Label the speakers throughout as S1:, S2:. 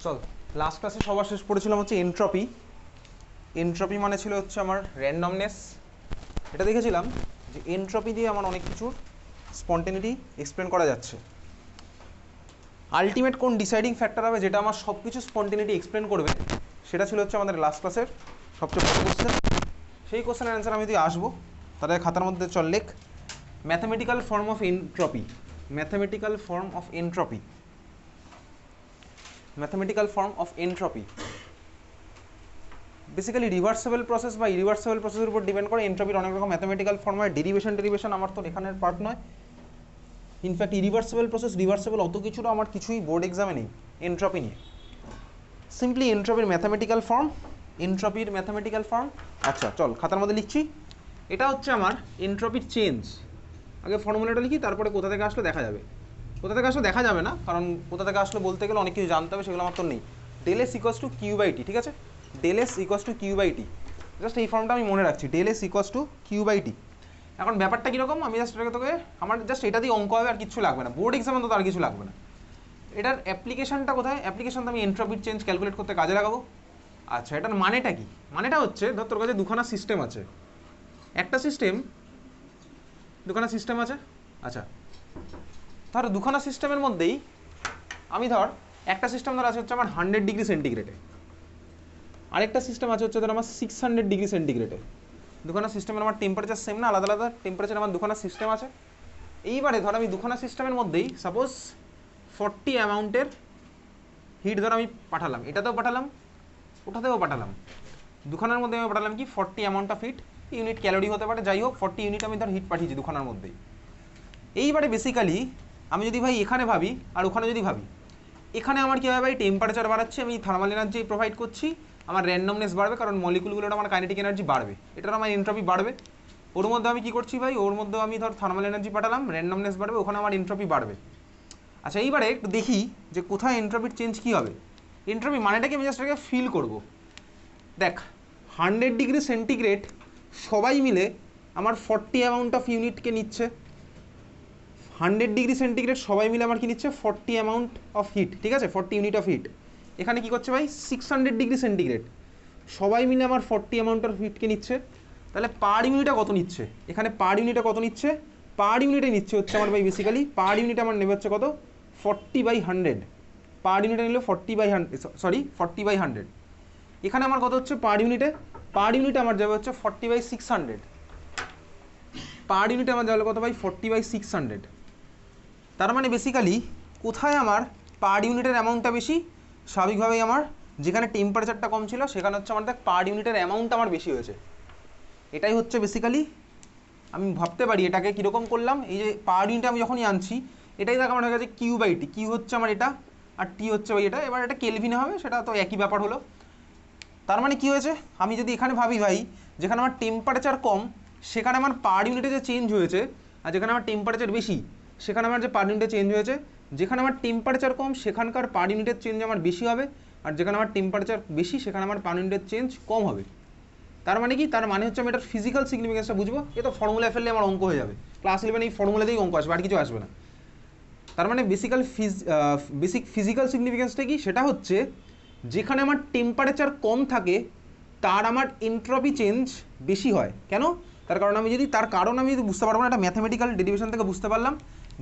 S1: চল লাস্ট ক্লাসে সবার শেষ পড়েছিলাম হচ্ছে এনট্রপি। এনট্রপি মানে ছিল হচ্ছে আমার র্যান্ডমনেস। এটা দেখেছিলাম যে এনট্রপি দিয়ে আমার অনেক কিছুর স্পন্টেনিটি এক্সপ্লেন করা যাচ্ছে। আলটিমেট কোন ডিসাইডিং ফ্যাক্টর হবে যেটা আমার সব কিছু স্পন্টেনিটি এক্সপ্লেন করবে, সেটা ছিল হচ্ছে আমাদের লাস্ট ক্লাসের সবচেয়ে বড় কোশ্চেন। সেই কোশ্চেনের অ্যান্সার আমি যদি আসবো, তাহলে খাতার মধ্যে চল লেখ mathematical form of entropy. Mathematical form of entropy. Mathematical form of entropy basically reversible process বা ইরিভার্সেবল প্রসেসের উপর ডিপেন্ড করে। এনট্রপির অনেক রকম ম্যাথামেটিক্যাল ফর্ম হয়। ডেরিভেশন আমার তো এখানের পার্ট নয়। ইনফ্যাক্ট ইরিভার্সেবল প্রসেস, রিভার্সেবল অত কিছুটা আমার কিছুই বোর্ড এক্সামে নেই এনট্রপি নিয়ে। সিম্পলি এনট্রপির ম্যাথামেটিক্যাল ফর্ম। এনট্রপির ম্যাথামেটিক্যাল ফর্ম, আচ্ছা চল খাতার মধ্যে লিখছি। এটা হচ্ছে আমার এনট্রপির চেঞ্জ। আগে ফর্মুলাটা লিখি, তারপরে কোথা থেকে আসলে দেখা যাবে। কোথা থেকে আসলে দেখা যাবে না, কারণ কোথা থেকে আসলে বলতে গেলে অনেক কিছু জানতে হবে, সেগুলো আমার তো নেই। Del S equals to Q by T, ঠিক আছে? Del S equals to Q by T, just এই ফর্মটা আমি মনে রাখছি। Del S equals to Q by T. এখন ব্যাপারটা কীরকম, আমি জাস্ট এটাকে তোকে আমার জাস্ট এটা দিয়ে অঙ্ক হবে, আর কিছু লাগবে না। বোর্ড এক্সামে তো আর কিছু লাগবে না। এটার অ্যাপ্লিকেশনটা কোথায়? অ্যাপ্লিকেশনটা আমি এনট্রপির চেঞ্জ ক্যালকুলেট করতে কাজে লাগাবো। আচ্ছা, এটার মানেটা কি? মানেটা হচ্ছে ধর তোর কাছে দুখানা সিস্টেম আছে। একটা সিস্টেম, দুখানা সিস্টেম আছে। আচ্ছা, ধর দুখানা সিস্টেমের মধ্যেই আমি ধর একটা সিস্টেম ধর আছে হচ্ছে আমার 100 ডিগ্রি সেন্টিগ্রেডে, আরেকটা সিস্টেম আছে হচ্ছে ধর আমার 600 ডিগ্রি সেন্টিগ্রেডে। দুখানা সিস্টেমের আমার টেম্পারেচার সেম না, আলাদা আলাদা টেম্পারেচার আমার দুখানা সিস্টেম আছে। এইবারে ধর আমি দুখানা সিস্টেমের মধ্যেই সাপোজ 40 অ্যামাউন্টের হিট ধর আমি পাঠালাম, এটাতেও পাঠালাম, ওটাতেও পাঠালাম। দুখানার মধ্যে আমি পাঠালাম কি 40 amount of heat, unit calorie হতে পারে, যাই হোক 40 ইউনিট আমি ধর হিট পাঠিয়েছি দুখানার মধ্যেই। এইবারে বেসিক্যালি আমি যদি ভাই এখানে ভাবি আর ওখানে যদি ভাবি, এখানে আমার কী হবে ভাই, টেম্পারেচার বাড়াচ্ছে, আমি থার্মাল এনার্জি প্রোভাইড করছি, আমার র্যান্ডমনেস বাড়বে, কারণ মলিকুলগুলোর আমার কাইনেটিক এনার্জি বাড়বে, এটার আমার এনট্রপি বাড়বে। ওর মধ্যে আমি কী করছি ভাই, ওর মধ্যে আমি ধর থার্মাল এনার্জি পাঠালাম, র্যান্ডমনেস বাড়বে, ওখানে আমার এনট্রপি বাড়বে। আচ্ছা, এইবারে একটু দেখি যে কোথায় এনট্রপির চেঞ্জ কী হবে। এনট্রপি মানেটাকে আমি জাস্ট এটাকে ফিল করবো। দেখ 100 ডিগ্রি সেন্টিগ্রেড সবাই মিলে আমার 40 অ্যামাউন্ট অফ ইউনিটকে নিচ্ছে। 100 ডিগ্রি সেন্টিগ্রেড সবাই মিলে আমার কি নিচ্ছে 40 অ্যামাউন্ট অফ হিট, ঠিক আছে, 40 ইউনিট অফ হিট। এখানে কি করছে ভাই 600 ডিগ্রি সেন্টিগ্রেড সবাই মিলে আমার 40 অ্যামাউন্ট অফ হিটকে নিচ্ছে। তাহলে পার ইউনিটে কত নিচ্ছে? এখানে পার ইউনিটে কত নিচ্ছে? পার ইউনিটে নিচ্ছে হচ্ছে আমার ভাই বেসিক্যালি পার ইউনিটে আমার নেবে হচ্ছে কত 40/100। পার ইউনিটে নিলে 40/100। এখানে আমার কত হচ্ছে পার ইউনিটে? পার ইউনিটে আমার যাবে হচ্ছে 40/600। পার ইউনিটে আমার যাবে কত ভাই 40/600। তার মানে বেসিক্যালি কোথায় আমার পার ইউনিটের অ্যামাউন্টটা বেশি? স্বাভাবিকভাবেই আমার যেখানে টেম্পারেচারটা কম ছিল সেখানে হচ্ছে আমার দেখ পার ইউনিটের অ্যামাউন্টটা আমার বেশি হয়েছে। এটাই হচ্ছে বেসিক্যালি আমি ভাবতে পারি এটাকে কীরকম করলাম। এই যে পার ইউনিটে আমি যখনই আনছি, এটাই দেখ আমার হয়ে গেছে কিউ বাই টি। কিউ হচ্ছে আমার এটা, আর টি হচ্ছে ভাই এটা। এবার এটা কেলভিনে হবে, সেটা তো একই ব্যাপার হলো। তার মানে কী হয়েছে, আমি যদি এখানে ভাবি ভাই যেখানে আমার টেম্পারেচার কম সেখানে আমার পার ইউনিটে যে চেঞ্জ হয়েছে, আর যেখানে আমার টেম্পারেচার বেশি সেখানে আমার যে পার ইউনিটে চেঞ্জ হয়েছে, যেখানে আমার টেম্পারেচার কম সেখানকার পার ইউনিটের চেঞ্জ আমার বেশি হবে, আর যেখানে আমার টেম্পারেচার বেশি সেখানে আমার পার ইউনিটের চেঞ্জ কম হবে। তার মানে কি? তার মানে হচ্ছে আমি এটার ফিজিক্যাল সিগনিফিকেন্সটা বুঝবো। এ তো ফর্মুলায় ফেললে আমার অঙ্ক হয়ে যাবে। ক্লাস 11 এই ফর্মুলাতেই অঙ্ক আসবে, আর কিছু আসবে না। তার মানে বেসিক ফিজিক্যাল সিগনিফিকেন্সটা কি? সেটা হচ্ছে যেখানে আমার টেম্পারেচার কম থাকে তার আমার এনট্রপি চেঞ্জ বেশি হয়। কেন? তার কারণ আমি যদি বুঝতে পারবো না, একটা ম্যাথামেটিক্যাল ডেরিভেশন থেকে বুঝতে পারলাম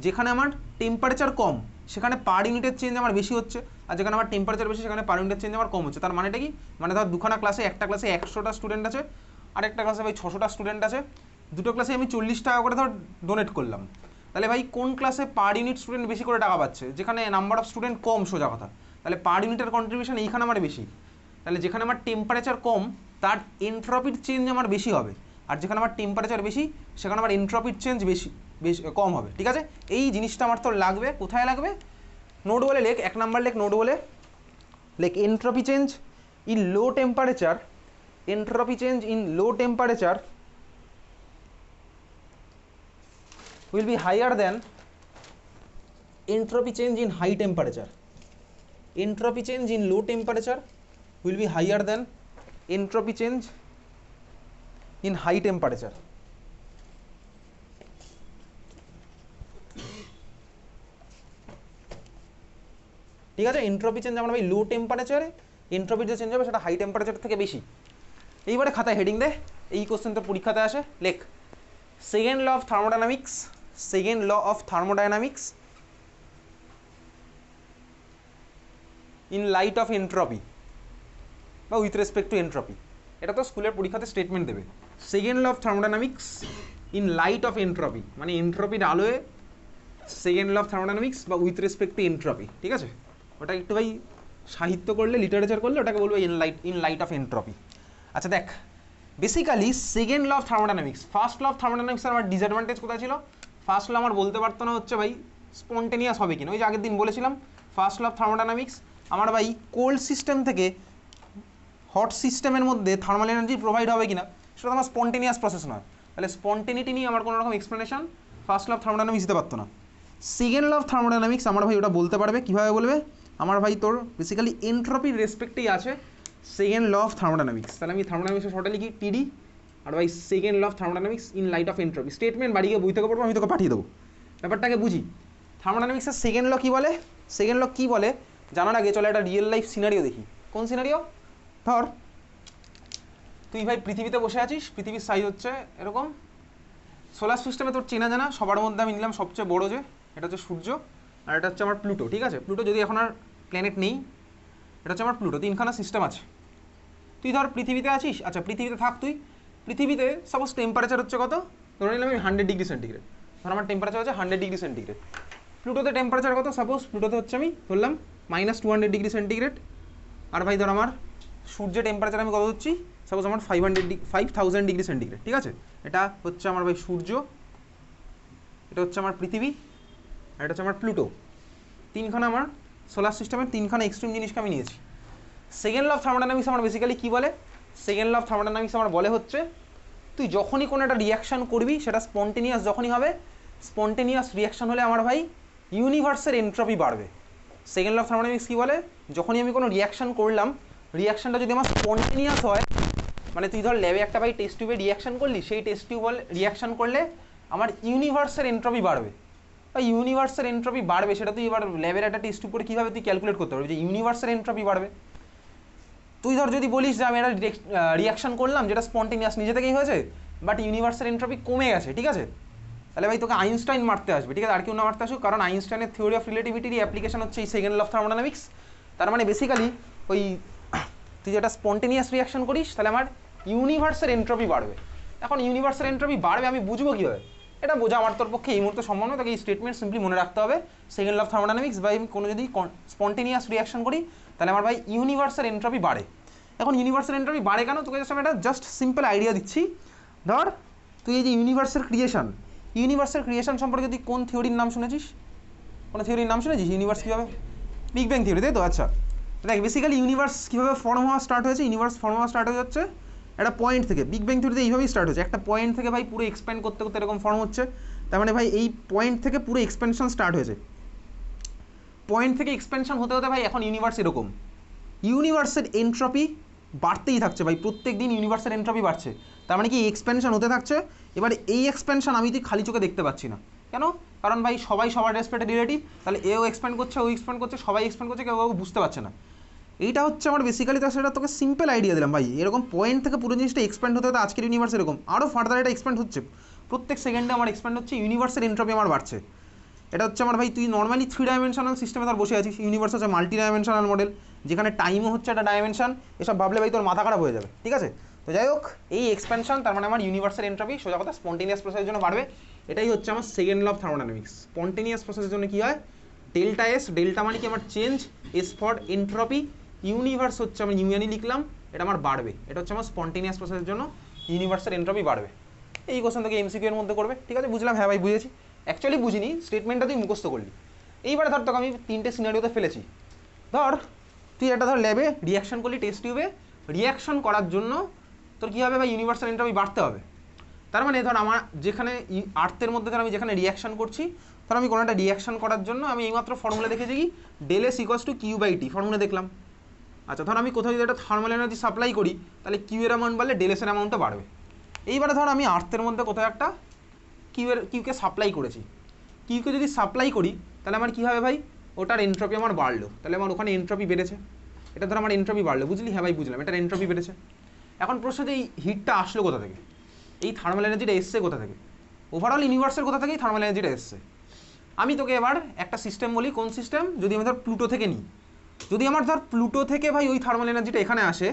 S1: যেখানে আমার টেম্পারেচার কম সেখানে পার ইউনিটের চেঞ্জ আমার বেশি হচ্ছে, আর যেখানে আমার টেম্পারেচার বেশি সেখানে পার ইউনিটের চেঞ্জ আমার কম হচ্ছে। তার মানেটা কি? মানে ধর দুখানা ক্লাসে, একটা ক্লাসে 100টা স্টুডেন্ট আছে, আর একটা ক্লাসে ভাই 600টা স্টুডেন্ট আছে। দুটো ক্লাসে আমি 40 টাকা করে ধর ডোনেট করলাম। তাহলে ভাই কোন ক্লাসে পার ইউনিট স্টুডেন্ট বেশি করে টাকা পাচ্ছে? যেখানে নাম্বার অফ স্টুডেন্ট কম, সোজা কথা। তাহলে পার ইউনিটের কন্ট্রিবিউশন এইখানে আমার বেশি। তাহলে যেখানে আমার টেম্পারেচার কম তার এনট্রপির চেঞ্জ আমার বেশি হবে, আর যেখানে আমার টেম্পারেচার বেশি সেখানে আমার এনট্রপির চেঞ্জ বেশি কম হবে। ঠিক আছে, এই জিনিসটা আমার তো লাগবে। কোথায় লাগবে? নোট বলে লেখ, 1 নাম্বার লেখ, নোট বলে লেখ entropy change in low temperature. Entropy change in low temperature will be higher than entropy change in high temperature. Entropy change in low temperature will be higher than entropy change in high temperature. ঠিক আছে। Entropy change আমার ভাই লো টেম্পারেচারে এন্ট্রপির যে change হবে সেটা high temperature থেকে বেশি। এইবারে খাতায় হেডিং দে, এই কোশ্চেন তো পরীক্ষাতে আসে, লেখ second law of thermodynamics, second law of thermodynamics in light of entropy বা উইথ রেসপেক্ট টু এন্ট্রপি। এটা তো স্কুলের পরীক্ষাতে স্টেটমেন্ট দেবে। Second law of thermodynamics in light of entropy মানে এন্ট্রপির আলোয় সেকেন্ড ল অফ থার্মোডাইনামিক্স বা উইথ রেসপেক্ট টু এন্ট্রপি। ঠিক আছে, ওটা একটু ভাই সাহিত্য করলে, লিটারেচার করলে ওটাকে বলবো ইন লাইট অফ এন্ট্রপি। আচ্ছা দেখ, basically second law of thermodynamics, first law of thermodynamics আমার ডিসঅ্যাডভান্টেজ কোথায় ছিল? ফার্স্ট ল আমার বলতে পারতো না হচ্ছে ভাই স্পন্টেনিয়াস হবে কিনা। ওই যে আগের দিন বলেছিলাম ফার্স্ট ল অফ থার্মোডাইনামিক্স আমার ভাই কোল্ড সিস্টেম থেকে হট সিস্টেমের মধ্যে থার্মাল এনার্জি প্রোভাইড হবে কিনা সেটা আমার স্পন্টেনিয়াস প্রসেস নয়, তাহলে স্পন্টেনিটি নিয়ে আমার কোনো রকম explanation first law of thermodynamics দিতে পারতো না। সেকেন্ড ল অফ থার্মোডাইনামিক্স আমার ভাই ওটা বলতে পারবে। কীভাবে বলবে? আমার ভাই তোর বেসিক্যালি এন্ট্রপির রেসপেক্টেই আছে সেকেন্ড ল অফ থার্মোডাইনামিক্স। তাহলে আমি থার্মোডাইনামিক্সের শর্টে লিখি টিডি, আর ভাই second law of thermodynamics in light of entropy. Statement বাড়ি গিয়ে বই থেকে পড়বো, আমি তোকে পাঠিয়ে দেবো। ব্যাপারটাকে বুঝি, থার্মোডাইনামিক্সের সেকেন্ড ল কী বলে? সেকেন্ড ল কী বলে জানার আগে চলে একটা রিয়েল লাইফ সিনারিও দেখি। কোন সিনারিও? ধর তুই ভাই পৃথিবীতে বসে আছিস, পৃথিবীর সাইজ হচ্ছে এরকম, সোলার সিস্টেমে তোর চেনা জানা সবার মধ্যে আমি নিলাম সবচেয়ে বড়, যে এটা হচ্ছে সূর্য, আর এটা হচ্ছে আমার প্লুটো। ঠিক আছে, প্লুটো যদি এখন আর প্ল্যানেট নেই, এটা হচ্ছে আমার প্লুটো। তিনখানা সিস্টেম আছে। তুই ধর পৃথিবীতে আছিস, আচ্ছা পৃথিবীতে থাক তুই। পৃথিবীতে সাপোজ টেম্পারেচার হচ্ছে কত, ধরে নিলাম আমি 100 ডিগ্রি সেন্টিগ্রেড, ধর আমার টেম্পারেচার হচ্ছে 100 ডিগ্রি সেন্টিগ্রেড। প্লুটোতে টেম্পারেচার কত? সাপোজ প্লুটোতে হচ্ছে আমি ধরলাম -200 ডিগ্রি সেন্টিগ্রেড। আর ভাই ধর আমার সূর্যের টেম্পারেচার আমি কত হচ্ছি, সাপোজ আমার 5000 ডিগ্রি সেন্টিগ্রেড। ঠিক আছে, এটা হচ্ছে আমার ভাই সূর্য, এটা হচ্ছে আমার পৃথিবী, আর এটা হচ্ছে আমার প্লুটো। তিনখানা আমার সোলার সিস্টেমের তিনখানা এক্সট্রিম জিনিসকে আমি নিয়েছি। সেকেন্ড ল অফ থার্মোডাইনামিক্স আমার বেসিক্যালি কী বলে? সেকেন্ড ল অফ থার্মোডাইনামিক্স আমার বলে হচ্ছে তুই যখনই কোনো একটা রিয়াকশান করবি সেটা স্পন্টেনিয়াস যখনই হবে, স্পন্টেনিয়াস রিয়াকশান হলে আমার ভাই ইউনিভার্সের এন্ট্রপি বাড়বে। সেকেন্ড ল অফ থার্মোডাইনামিক্স কী বলে? যখনই আমি কোনো রিয়াকশান করলাম, রিয়াকশানটা যদি আমার স্পন্টেনিয়াস হয়, মানে তুই ধর ল্যাবে একটা ভাই টেস্ট টিউবে রিয়াকশান করলি, সেই টেস্ট টিউব রিয়াকশান করলে আমার ইউনিভার্সের এন্ট্রপি বাড়বে। বা ইউনিভার্সের এন্ট্রপি বাড়বে সেটা তুই এবার ল্যাবের একটা টেস্ট টিউব করে কীভাবে তুই ক্যালকুলেট করতে পারবি যে ইউনিভার্সের এন্ট্রপি বাড়বে? তুই ধর যদি বলিস যে আমি একটা রিয়াকশান করলাম যেটা স্পন্টেনিয়াস নিজে থেকেই হয়েছে, বাট ইউনিভার্সের এন্ট্রপি কমে গেছে, ঠিক আছে, তাহলে ভাই তোকে আইনস্টাইন মারতে আসবে। ঠিক আছে, আর কেউ না মারতে আসুক, কারণ আইনস্টাইনের থিওরি অফ রিলেটিভিটির অ্যাপ্লিকেশন হচ্ছে এই সেকেন্ড ল অফ থার্মোডাইনামিক্স। তার মানে বেসিক্যালি ওই তুই যেটা স্পন্টেনিয়াস রিয়াকশন করিস তাহলে আমার ইউনিভার্সের এন্ট্রপি বাড়বে। এখন ইউনিভার্সের এন্ট্রপি বাড়বে আমি বুঝবো কীভাবে? এটা বোঝা আমার তোর পক্ষে এই মুহূর্তে সম্ভব নয়, তাকে এই স্টেটমেন্ট সিম্পলি মনে রাখতে হবে। সেকেন্ড ল অফ থার্মোডাইনামিক্স বা আমি কোনো যদি স্পন্টেনিয়াস রিয়াকশন করি তাহলে আমার ভাই ইউনিভার্সের এন্ট্রপি বাড়ে। এখন ইউনিভার্সের এন্ট্রপি বাড়ে কেন? তোকে জাস্ট আমি একটা জাস্ট সিম্পল আইডিয়া দিচ্ছি। ধর তুই এই যে ইউনিভার্সের ক্রিয়েশন সম্পর্কে তুই কোন থিওরির নাম শুনেছিস? কোনো থিওরির নাম শুনেছিস ইউনিভার্স কীভাবে? বিগ ব্যাং থিওরি, তাই তো? আচ্ছা দেখ, বেসিক্যালি ইউনিভার্স কীভাবে ফর্ম হওয়া স্টার্ট হয়েছে? ইউনিভার্স ফর্ম হওয়া স্টার্ট হয়ে যাচ্ছে একটা পয়েন্ট থেকে। বিগ ব্যাং থিওরিতে এইভাবেই স্টার্ট হচ্ছে, একটা পয়েন্ট থেকে ভাই পুরো এক্সপ্যান্ড করতে করতে এরকম ফর্ম হচ্ছে। তার মানে ভাই এই পয়েন্ট থেকে পুরো এক্সপেনশন স্টার্ট হয়েছে। পয়েন্ট থেকে এক্সপেনশন হতে হতে ভাই এখন ইউনিভার্স এরকম, ইউনিভার্সের এন্ট্রপি বাড়তেই থাকছে ভাই, প্রত্যেক দিন ইউনিভার্সের এন্ট্রপি বাড়ছে। তার মানে কি এক্সপেনশন হতে থাকছে। এবার এই এক্সপেনশন আমি তুই খালি চোখে দেখতে পাচ্ছি না, কেন? কারণ ভাই সবাই সবার রেসপেক্টে রিলেটিভ, তাহলে এও এক্সপ্যান্ড করছে, ও এক্সপ্যান্ড করছে, সবাই এক্সপ্যান্ড করছে, কেউ বুঝতে পারছে না। এইটা হচ্ছে আমার বেসিক্যালি, তার সেটা তোকে সিম্পল আইডিয়া দিলাম ভাই। এরকম পয়েন্ট থেকে পুরো জিনিসটা এক্সপ্যান্ড হতে হতে আজকের ইউনিভার্স এরকম আরও ফার্দার এটা এক্সপ্যান্ড হচ্ছে, প্রত্যেক সেকেন্ডে আমার এক্সপ্যান্ড হচ্ছে, ইউনিভার্সের এন্ট্রপি আমার বাড়ছে। এটা হচ্ছে আমার ভাই, তুই নর্মালি 3 ডাইমেনশনাল সিস্টেমে তার বসে আছিস, ইউনিভার্স হচ্ছে মাল্টি ডাইমেনশনাল মডেল, যেখানে টাইমও হচ্ছে একটা ডাইমেনশন। এসব ভাবলে ভাই তোর মাথা খারাপ হয়ে যাবে, ঠিক আছে? তো যাই হোক, এই এক্সপ্যানশন তার মানে আমার ইউনিভার্সের এন্ট্রপি সোজা কথা স্পন্টেনিয়াস প্রসেসের জন্য বাড়বে। এটাই হচ্ছে আমার second law of thermodynamics. Spontaneous প্রসেসের জন্য কী হয়? ডেল্টা এস, ডেল্টা মানে কি আমার change, S for entropy, universe হচ্ছে আমি ইউএনই লিখলাম, এটা আমার বাড়বে। এটা হচ্ছে আমার স্পন্টেনিয়াস প্রসেসের জন্য ইউনিভার্সের এন্ট্রপি বাড়বে। এই কোশ্চেন থেকে এমসিকিউ এর মধ্যে করবে, ঠিক আছে? বুঝলাম, হ্যাঁ ভাই বুঝেছি। অ্যাকচুয়ালি বুঝিনি, স্টেটমেন্টটা তুই মুখস্থ করলি। এইবারে ধর তোকে আমি 3টে সিনারিওতে ফেলেছি। ধর তুই একটা ধর ল্যাবে রিয়াকশন করলি, টেস্ট টিউবে রিয়াকশন করার জন্য তোর কী হবে ভাই? ইউনিভার্সাল এন্ট্রপি বাড়তে হবে। তার মানে ধর আমার যেখানে আর্থের মধ্যে ধর আমি যেখানে রিয়াকশন করছি, ধর আমি কোনো একটা রিয়াকশন করার জন্য আমি এইমাত্র ফর্মুলা দেখেছি কি, del S equals to Q by T, formula দেখলাম। আচ্ছা ধর আমি কোথাও যদি একটা থার্মাল এনার্জি সাপ্লাই করি, তাহলে কিউ এর অ্যামাউন্ট বাড়লে ডেল এস এর অ্যামাউন্টটা বাড়বে। এইবারে ধর আমি আর্থের মধ্যে কোথাও একটা কিউকে সাপ্লাই করেছি, কিউকে যদি সাপ্লাই করি তাহলে আমার কী হবে ভাই? ওটার এন্ট্রপি আমার বাড়লো, তাহলে আমার ওখানে এন্ট্রপি বেড়েছে। এটা ধর আমার এন্ট্রপি বাড়লো, বুঝলি? হ্যাঁ ভাই বুঝলাম, এটার এন্ট্রপি বেড়েছে। এখন প্রশ্ন যে এই হিটটা আসলো কোথা থেকে, এই থার্মাল এনার্জিটা এসছে কোথা থেকে, ওভারঅল ইউনিভার্সের কোথা থেকেই থার্মাল এনার্জিটা এসছে। আমি তোকে এবার একটা সিস্টেম বলি, কোন সিস্টেম, যদি আমি ধর প্লুটো থেকে নিই, যদি আমার ধর প্লুটো থেকে ভাই ওই থার্মাল এনার্জিটা এখানে আসে,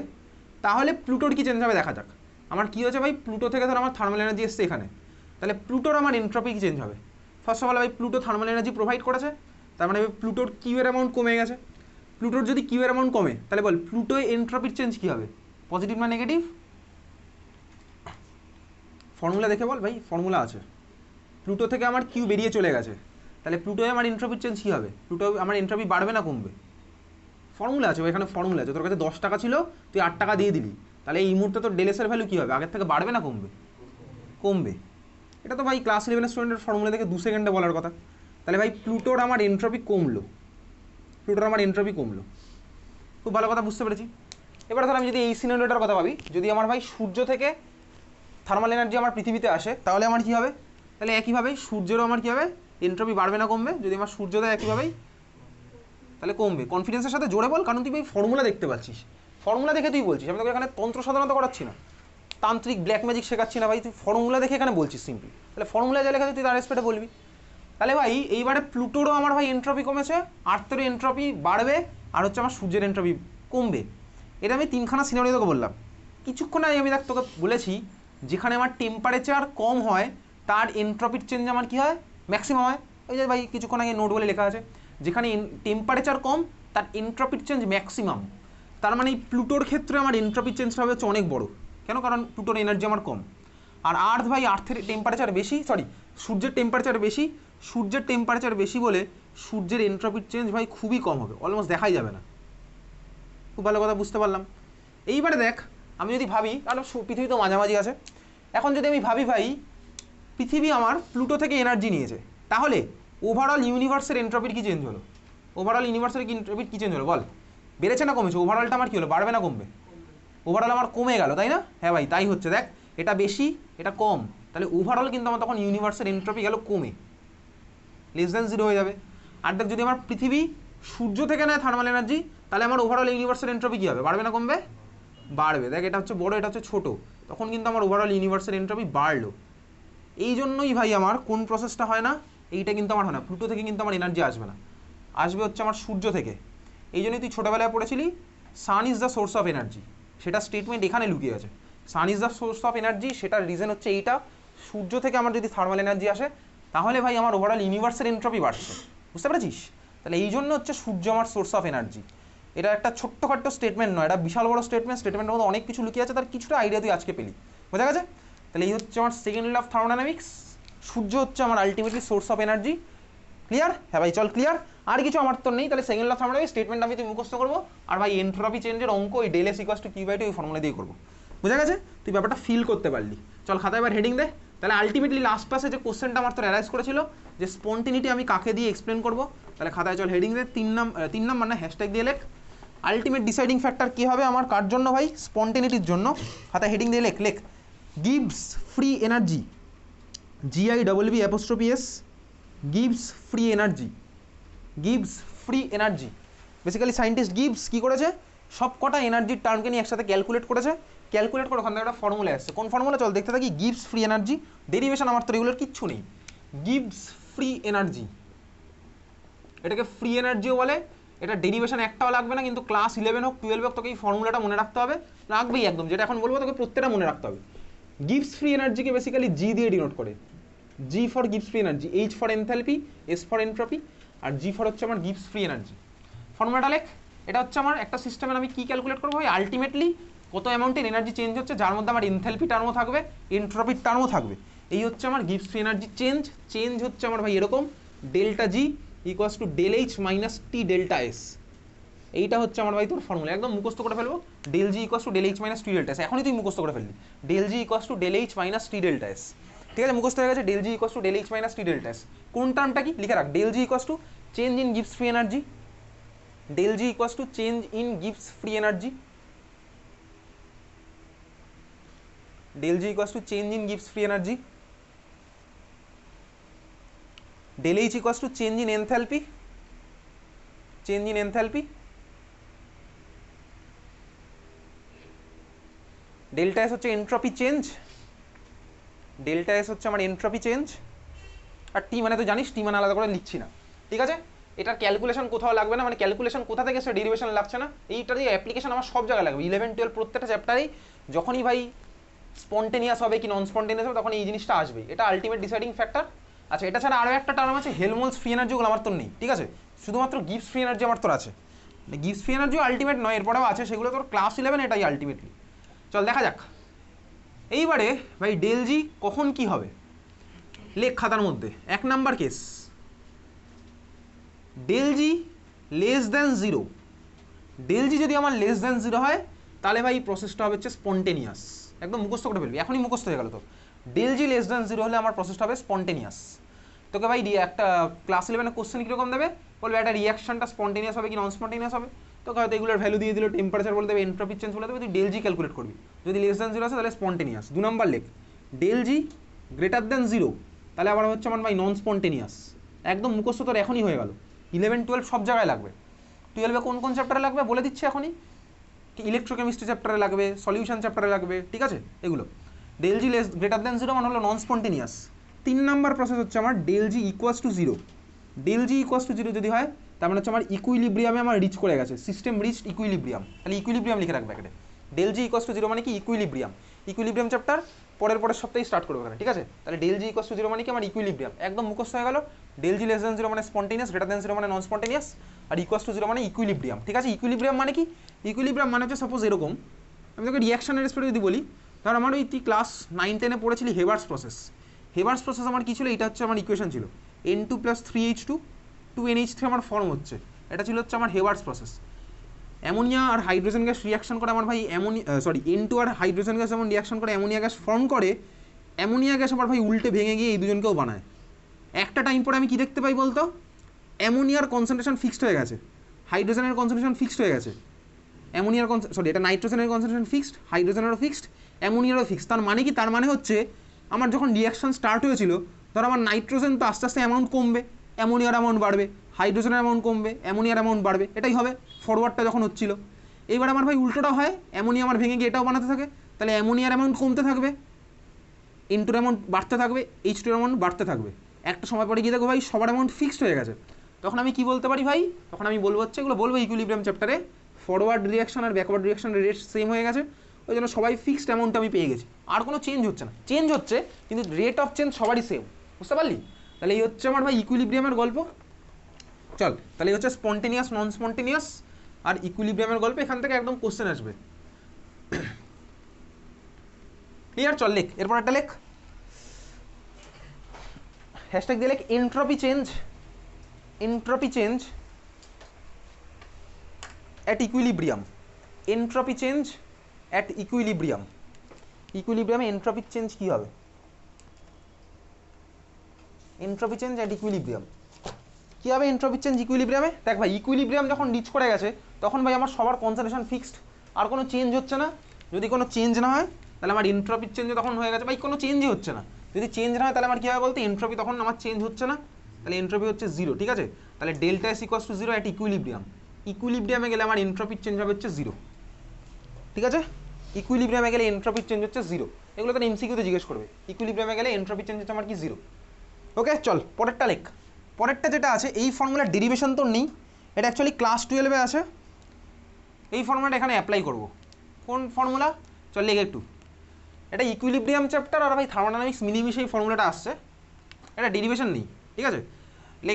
S1: তাহলে প্লুটোর কি চেঞ্জ হবে দেখা যাক। আমার কি হয়েছে ভাই, প্লুটো থেকে ধর আমার থার্মাল এনার্জি এসছে এখানে, তাহলে প্লুটোর আমার এন্ট্রপি কি চেঞ্জ হবে। ফার্স্ট অফ অল ভাই প্লুটো থার্মাল এনার্জি প্রোভাইড করেছে, তার মানে প্লুটোর কিউ এর অ্যামাউন্ট কমে গেছে। প্লুটোর যদি কিউ এর অ্যামাউন্ট কমে, তাহলে বল প্লুটোয় এন্ট্রপির চেঞ্জ কী হবে, পজিটিভ না নেগেটিভ? ফর্মুলা দেখে বল ভাই, ফর্মুলা আছে। প্লুটো থেকে আমার কিউ বেরিয়ে চলে গেছে, তাহলে প্লুটোয় আমার এন্ট্রপির চেঞ্জ কী হবে, প্লুটো আমার এন্ট্রপি বাড়বে না কমবে? ফর্মুলা আছে, এখানে ফর্মুলা আছে। তোর কাছে 10 টাকা ছিল, তুই 8 টাকা দিয়ে দিলি, তাহলে এই মুহূর্তে তোর ডেলেসের ভ্যালু কী হবে, আগের থেকে বাড়বে না কমবে? কমবে। এটা তো ভাই ক্লাস 11 স্টুডেন্টের ফর্মুলা থেকে 2 সেকেন্ডে বলার কথা। তাহলে ভাই প্লুটোর আমার এন্ট্রপি কমলো, প্লুটোর আমার এন্ট্রপি কমলো। খুব ভালো কথা, বুঝতে পেরেছি। এবার ধর আমি যদি এই সিনারিওটার কথা ভাবি, যদি আমার ভাই সূর্য থেকে থার্মাল এনার্জি আমার পৃথিবীতে আসে, তাহলে আমার কী হবে, তাহলে একইভাবেই সূর্যেরও আমার কী হবে, এন্ট্রপি বাড়বে না কমবে? যদি আমার সূর্য দেয় একইভাবেই, তাহলে কমবে। কনফিডেন্সের সাথে জোরে বল, কারণ তুই ভাই ফর্মুলা দেখতে পাচ্ছিস, ফর্মুলা দেখে তুই বলছিস। আমি তোকে এখানে তন্ত্র সাধারণত করাচ্ছি না, তান্ত্রিক ব্ল্যাক ম্যাজিক শেখাচ্ছি না ভাই, তুই ফর্মুলা দেখে এখানে বলছিস সিম্পলি। তাহলে ফর্মুলা যা লেখা আছে তুই তার রেসপেক্টে বলবি। তাহলে ভাই এইবারে প্লুটোরও আমার ভাই এন্ট্রপি কমেছে, আর্থেরও এন্ট্রপি বাড়বে, আর হচ্ছে আমার সূর্যের এন্ট্রপি কমবে। এটা আমি 3খানা সিনারিও তোকে বললাম। কিছুক্ষণ আগে আমি তোকে বলেছি, যেখানে আমার টেম্পারেচার কম হয় তার এন্ট্রপির চেঞ্জ আমার কী হয়, ম্যাক্সিমাম হয়। ওই যে ভাই কিছুক্ষণ আগে নোট বলে লেখা আছে, যেখানে টেম্পারেচার কম তার এন্ট্রপির চেঞ্জ ম্যাক্সিমাম। তার মানে এই প্লুটোর ক্ষেত্রে আমার এন্ট্রপির চেঞ্জটা হবে হচ্ছে অনেক বড়। কেন? কারণ প্লুটোর এনার্জি আমার কম। আর আর্থ ভাই, আর্থের টেম্পারেচার বেশি, সূর্যের টেম্পারেচার বেশি, সূর্যের টেম্পারেচার বেশি বলে সূর্যের এন্ট্রপির চেঞ্জ ভাই খুবই কম হবে, অলমোস্ট দেখাই যাবে না। খুব ভালো কথা, বুঝতে পারলাম। এইবারে দেখ, আমি যদি ভাবি, কারণ পৃথিবী তো মাঝামাঝি আছে, এখন যদি আমি ভাবি ভাই পৃথিবী আমার প্লুটো থেকে এনার্জি নিয়েছে, তাহলে ওভারঅল ইউনিভার্সের এন্ট্রপির কী চেঞ্জ হলো, ওভারঅল ইউনিভার্সের এন্ট্রপির কী চেঞ্জ হলো বল? বেড়েছে না কমেছে? ওভারঅলটা আমার কী হলো, বাড়বে না কমবে? ওভারঅল আমার কমে গেল, তাই না? হ্যাঁ ভাই তাই হচ্ছে। দেখ, এটা বেশি এটা কম, তাহলে ওভারঅল কিন্তু আমার তখন ইউনিভার্সের এন্ট্রপি গেল কমে, লেস দ্যান 0 হয়ে যাবে। আর দেখ, যদি আমার পৃথিবী সূর্য থেকে নেয় থার্মাল এনার্জি, তাহলে আমার ওভারঅল ইউনিভার্সের এন্ট্রপি কী হবে, বাড়বে না কমবে? বাড়বে। দেখ, এটা হচ্ছে বড়, এটা হচ্ছে ছোট, তখন কিন্তু আমার ওভারঅল ইউনিভার্সের এন্ট্রপি বাড়লো। এই জন্যই ভাই আমার কোন প্রসেসটা হয় না, এইটা কিন্তু আমার হয় না, প্লুটো থেকে কিন্তু আমার এনার্জি আসবে না, আসবে হচ্ছে আমার সূর্য থেকে। এই জন্যই তুই ছোটোবেলায় পড়েছিলি sun is the source of energy, সেটা স্টেটমেন্ট এখানে লুকিয়ে আছে। Sun is the source of energy, সেটার রিজন হচ্ছে এইটা, সূর্য থেকে আমার যদি থার্মাল এনার্জি আসে, তাহলে ভাই আমার ওভারঅল ইউনিভার্সের এন্ট্রপি বাড়ছে, বুঝতে পেরেছিস? তাহলে এই জন্য হচ্ছে সূর্য আমার সোর্স অফ এনার্জি। এটা একটা ছোট্টখাট্ট স্টেটমেন্ট নয়, এটা বিশাল বড় স্টেটমেন্ট, স্টেটমেন্টের মধ্যে অনেক কিছু লুকিয়ে আছে, তার কিছুটা আইডিয়া তুই আজকে পেলি, বোঝা গেছে? তাহলে এই হচ্ছে আমার সেকেন্ড ল অফ থার্মোডাইনামিক্স, সূর্য হচ্ছে আমার ultimately source of energy. Clear? হ্যাঁ ভাই চল ক্লিয়ার, আর কিছু আমার তো নেই। তাহলে second law of thermodynamics statement আমি তুই মুখস্থ করবো, আর ভাই এন্ট্রপি চেঞ্জের অঙ্ক ওই del S equals to Q by two ওই ফর্মুলা দিয়ে করবো, বোঝা গেছে? তুই ব্যাপারটা ফিল করতে পারলি। চল খাতায় এবার হেডিং দে। তাহলে আলটিমেটলি লাস্ট ক্লাসে যে কোশ্চেনটা আমার তো অ্যারাইজ করেছিল যে স্পন্টিনিটি আমি কাকে দিয়ে এক্সপ্লেন করবো, তাহলে খাতায় চল হেডিং দে, 3 নাম্বার না হ্যাশট্যাগ দিয়ে লেখ, আলটিমেট ডিসাইডিং ফ্যাক্টর কী হবে আমার, কার জন্য ভাই, স্পন্টেনিটির জন্য। খাতায় হেডিং দিয়ে লেখ gives free energy, GIBB apostrophe S, gives free energy, gives free energy. Basically scientist gives কী করেছে, সব কটা এনার্জির টার্মকে নিয়ে একসাথে ক্যালকুলেট করেছে, ক্যালকুলেট করে ওখান থেকে একটা ফর্মুলা আসছে। কোন ফর্মুলা চল দেখতে থাকি, গিভস ফ্রি এনার্জি, ডেরিভেশন আমার তো রেগুলার কিচ্ছু নেই, গিভস ফ্রি এনার্জি, এটাকে ফ্রি এনার্জিও বলে। এটা ডেরিভেশন একটাও লাগবে না, কিন্তু ক্লাস 11 হোক 12 হোক তোকে এই ফর্মুলাটা মনে রাখতে হবে, রাখবেই একদম, যেটা এখন বলবো তোকে প্রত্যেকটা মনে রাখতে হবে। গিভস ফ্রি এনার্জিকে বেসিক্যালি জি দিয়ে ডিনোট করে, জি ফর গিভস free energy, H for enthalpy, S for entropy, আর জি ফর হচ্ছে আমার গিভস ফ্রি এনার্জি। ফর্মুলাটা লেখ। এটা হচ্ছে আমার একটা সিস্টেমের আমি কি ক্যালকুলেট করবো, আলটিমেটলি কত অ্যামাউন্টের এনার্জি চেঞ্জ হচ্ছে, যার মধ্যে আমার এনথালপি টার্মও থাকবে, এন্ট্রপির টার্মও থাকবে। এই হচ্ছে আমার গিভস ফ্রি এনার্জি চেঞ্জ হচ্ছে আমার ভাই এরকম, delta G equals to del H minus T delta S. এইটা হচ্ছে আমার ভাই তোর ফর্মুলা, একদম মুখস্থ করে ফেলবো, del G equals to del H minus T delta S. এখনই তুই মুখস্থ করে ফেললি, del G equals to del H minus T delta S. ঠিক আছে, মুখস্থ হয়ে গেছে, del G equals to del H minus T delta S. কোন টার্মটা কি লিখে রাখ, del G equals to change in গিভস free energy, del G equals to change in গিভস free energy, del G equals to change in গিভস free energy, del H equals to change in enthalpy, change in enthalpy, delta S হচ্ছে entropy change, delta S হচ্ছে আমার entropy change, আর টি মানে তো জানিস, টি মানে আলাদা করে লিখছি না, ঠিক আছে। এটার ক্যালকুলেশন কোথাও লাগবে না, মানে ক্যালকুলেশন কোথা থেকে সে ডেরিভেশন লাগছে না, এইটার যে অ্যাপ্লিকেশন আমার সব জায়গায় লাগবে। 11-12 প্রত্যেকটা চ্যাপ্টারেই যখনই ভাই স্পন্টেনিয়াস হবে কি নন স্পন্টেনিয়াস হবে তখন এই জিনিসটা আসবে, এটা আলটিমেট ডিসাইডিং ফ্যাক্টর। আচ্ছা, এটা ছাড়া আরও একটা টার্ম আছে হেলমোলস ফ্রি এনার্জি, ওগুলো আমার তো নেই, ঠিক আছে, শুধুমাত্র গিবস ফ্রি এনার্জি আমার তোর আছে। গিবস ফ্রি এনার্জিও আলটিমেট নয়, এরপরেও আছে, সেগুলো তোর ক্লাস 11 এটাই আলটিমেটলি। চল দেখা যাক এইবারে ভাই ডেল জি কখন কি হবে, লেখ খাতার মধ্যে 1 নাম্বার কেস, ডেল জি লেস দ্যান 0, ডেল জি যদি আমার লেস দ্যান 0 হয় তাহলে ভাই প্রসেসটা হবে হচ্ছে স্পন্টেনিয়াস, একদম মুখস্থ করে ফেলবি, এখনই মুখস্থ হয়ে গেল তো। ডেল জি লেস দ্যান 0 হলে আমার প্রসেসটা হবে স্পন্টেনিয়াস। তোকে ভাই একটা ক্লাস 11 কোশ্চেন কীরকম দেবে, বলবে একটা রিয়াকশনটা স্পন্টেনিয়াস হবে কি নন স্পন্টেনিয়াস হবে, তোকে হয়তো এগুলোর ভ্যালু দিয়ে দিল, টেম্পারেচার বলে দেবে, এন্ট্রপি চেঞ্জ বলে দেবে, তুই ডেল জি ক্যালকুলেট করবি, যদি লেস দ্যান 0 আছে তাহলে স্পন্টেনিয়াস। 2 নাম্বার লেখ, ডেল জি গ্রেটার দ্যান 0 তাহলে আবার হচ্ছে আমার ভাই নন স্পন্টেনিয়াস, একদম মুখস্থ তোর এখনই হয়ে গেল। 11-12 সব জায়গায় লাগবে, 12-এ কোন কোন চ্যাপ্টারে লাগবে বলে দিচ্ছি এখনই, ইলেকট্রোকেমিস্ট্রি চ্যাপ্টারে লাগবে, সলিউশন চ্যাপ্টারে লাগবে, ঠিক আছে এগুলো। ডেল জি লেস গ্রেটার দ্যান 0 মানে হলো নন স্পন্টেনিয়াস। 3 নাম্বার প্রসেস হচ্ছে আমার del G equals to 0, del G equals to 0 যদি হয় তার মানে হচ্ছে আমার ইকুইলিব্রিয়ামে আমার রিচ করে গেছে, সিস্টেম রিচড ইকুইলিব্রিয়াম, তাহলে ইকুইলিব্রিয়াম লিখে রাখবে এখানে। ডেল জি ইকুয়ালস টু 0 মানে কি ইকুইলিব্রিয়াম, ইকুইলিব্রিয়াম চ্যাপ্টার পরের সপ্তাহে স্টার্ট করবে এখানে, ঠিক আছে। তাহলে ডেল জি ইকুয়ালস টু 0 মানে কি আমার ইকুইলিব্রিয়াম, একদম মুখস্থ হয়ে গেল। ডেল জি লেস দ্যান 0 মানে স্পন্টেনিয়াস, গ্রেটার দ্যান 0 মানে নন স্পন্টেনিয়াস, আর ইকুয়ালস টু 0 মানে ইকুইলিব্রিয়াম, ঠিক আছে। ইকুইলিব্রিয়াম মানে কি, ইকুইলিব্রিয়াম মানে হচ্ছে সাপোজ এরকম, আমি তোকে রিয়াকশনের রেসপেক্টে যদি বলি, ধর আমার ওই তুই ক্লাস 9-10-এ পড়েছিলি হেবার্স প্রসেস, হেবার্স প্রসেস আমার কি ছিল, এটা হচ্ছে আমার ইকুয়েশন ছিল N2 + 3H2 2NH3 আমার ফর্ম হচ্ছে, এটা ছিল হচ্ছে আমার হেবার্স প্রসেস। অ্যামোনিয়া আর হাইড্রোজেন গ্যাস রিয়াকশন করে আমার ভাই N2 আর হাইড্রোজেন গ্যাস যেমন রিয়াকশন করে অ্যামোনিয়া গ্যাস ফর্ম করে, অ্যামোনিয়া গ্যাস আমার ভাই উল্টে ভেঙে গিয়ে এই দুজনকেও বানায়। একটা টাইম পরে আমি কি দেখতে পাই বলতো, অ্যামোনিয়ার কনসেন্ট্রেশন ফিক্সড হয়ে গেছে, হাইড্রোজেনের কনসেন্ট্রেশন ফিক্সড হয়ে গেছে, অ্যামোনিয়ার এটা নাইট্রোজেনের কনসেন্ট্রেশন ফিক্সড, হাইড্রোজেনেরও ফিক্সড, অ্যামোনিয়ারও ফিক্সড। তার মানে কি, তার মানে হচ্ছে আমার যখন রিয়াকশন স্টার্ট হয়েছিল ধর আমার নাইট্রোজেন তো আস্তে আস্তে অ্যামাউন্ট কমবে, অ্যামোনিয়ার অ্যামাউন্ট বাড়বে, হাইড্রোজেনের অ্যামাউন্ট কমবে, অ্যামোনিয়ার অ্যামাউন্ট বাড়বে, এটাই হবে ফরওয়ার্ডটা যখন হচ্ছিল। এইবার আমার ভাই উল্টোটা হয়, অ্যামোনিয়া আমার ভেঙে গিয়ে এটাও বানাতে থাকে, তাহলে অ্যামোনিয়ার অ্যামাউন্ট কমতে থাকবে, N2 অ্যামাউন্ট বাড়তে থাকবে, H2 অ্যামাউন্ট বাড়তে থাকবে, একটা সময় পরে গিয়ে দেখো ভাই সবার অ্যামাউন্ট ফিক্সড হয়ে গেছে। তখন আমি কি বলতে পারি ভাই, তখন আমি বলবো হচ্ছে এগুলো বলবো ইকুইলিব্রিয়াম চ্যাপ্টারে ফরওয়ার্ড রিয়াকশন আর ব্যাকওয়ার্ড রিয়াকশনের রেট সেম হয়ে গেছে, ওই জন্য সবাই ফিক্সড অ্যামাউন্ট আমি পেয়ে গেছি, আর কোনো চেঞ্জ হচ্ছে না, চেঞ্জ হচ্ছে কিন্তু রেট অফ চেঞ্জ সবারই সেম, বুঝতে পারলি। তাহলে এই হচ্ছে আমার ভাই ইকুইলিব্রিয়ামের গল্প। চল তাহলে এই হচ্ছে স্পন্টেনিয়াস নন স্পন্টেনিয়াস আর ইকুইলিব্রিয়ামের গল্প, এখান থেকে একদম কোশ্চেন আসবে, ক্লিয়ার। চল লেখ এরপর একটা লেখ, হ্যাশট্যাগ দিয়ে লেখ entropy change, entropy change at equilibrium, entropy change at equilibrium, equilibrium entropy change কি হবে, entropy change at equilibrium কি হবে, entropy change equilibrium এ দেখ ভাই, equilibrium যখন রিচ করে গেছে তখন ভাই আমার সবার কনসেন্ট্রেশন ফিক্সড, আর কোনো চেঞ্জ হচ্ছে না। যদি কোনো চেঞ্জ না হয় তাহলে আমার এন্ট্রপি চেঞ্জ তখন হয়ে গেছে ভাই, কোনো চেঞ্জই হচ্ছে না। যদি চেঞ্জ না হয় তাহলে আমার কি হবে বলতে, এন্ট্রপি তখন আমার চেঞ্জ হচ্ছে না, তাহলে এন্ট্রপি হচ্ছে 0, ঠিক আছে। তাহলে delta S equals to 0 at equilibrium, ইকুইলিব্রিয়ামে গেলে আমার এন্ট্রপির চেঞ্জ হবে হচ্ছে 0, ঠিক আছে। ইকুইলিব্রিয়ামে গেলে এন্ট্রপির চেঞ্জ হচ্ছে 0, এগুলো তো এমসিকিউতে জিজ্ঞেস করবে, ইকুইলিব্রিয়ামে গেলে এন্ট্রপির চেঞ্জ হচ্ছে আমার কি 0। ওকে চল পরেরটা লেখ, পরেরটা যেটা আছে এই ফর্মুলার ডেরিভেশন তো নেই, এটা অ্যাকচুয়ালি ক্লাস 12-এ আছে, এই ফর্মুলাটা এখানে অ্যাপ্লাই করব। কোন ফর্মুলা, চল লেখ একটু, এটা ইকুইলিব্রিয়াম চ্যাপ্টার আর ভাই থার্মোডাইনামিক্স মিলিমিশে এই ফর্মুলাটা আসছে, এটা ডেরিভেশন নেই, ঠিক আছে।